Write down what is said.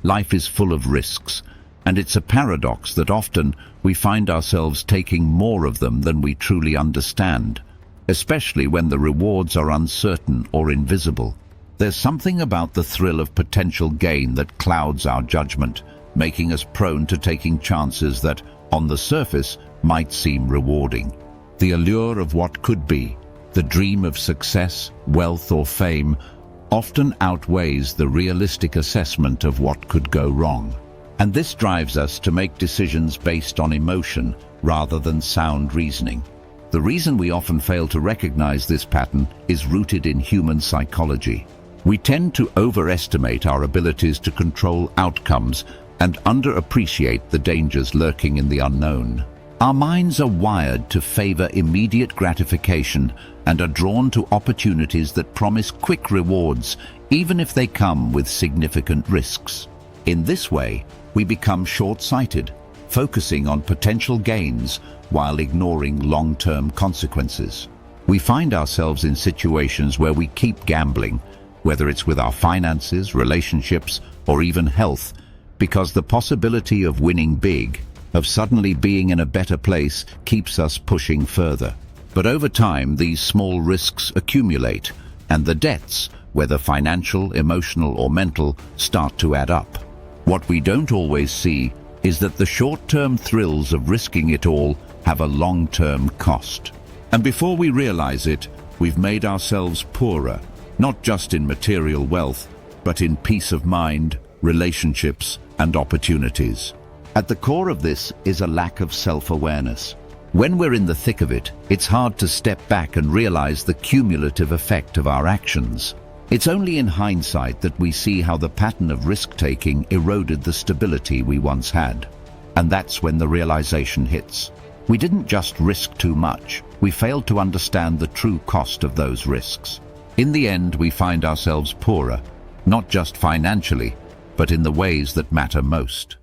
Life is full of risks, and it's a paradox that often we find ourselves taking more of them than we truly understand, especially when the rewards are uncertain or invisible. There's something about the thrill of potential gain that clouds our judgment, making us prone to taking chances that, on the surface, might seem rewarding. The allure of what could be, the dream of success, wealth or fame, often outweighs the realistic assessment of what could go wrong. And this drives us to make decisions based on emotion rather than sound reasoning. The reason we often fail to recognize this pattern is rooted in human psychology. We tend to overestimate our abilities to control outcomes and underappreciate the dangers lurking in the unknown. Our minds are wired to favor immediate gratification and are drawn to opportunities that promise quick rewards, even if they come with significant risks. In this way, we become short-sighted, focusing on potential gains while ignoring long-term consequences. We find ourselves in situations where we keep gambling, whether it's with our finances, relationships, or even health, because the possibility of winning big, of suddenly being in a better place, keeps us pushing further. But over time, these small risks accumulate, and the debts, whether financial, emotional, or mental, start to add up. What we don't always see is that the short-term thrills of risking it all have a long-term cost. And before we realize it, we've made ourselves poorer, not just in material wealth, but in peace of mind, relationships, and opportunities. At the core of this is a lack of self-awareness. When we're in the thick of it, it's hard to step back and realize the cumulative effect of our actions. It's only in hindsight that we see how the pattern of risk-taking eroded the stability we once had. And that's when the realization hits. We didn't just risk too much, we failed to understand the true cost of those risks. In the end, we find ourselves poorer, not just financially, but in the ways that matter most.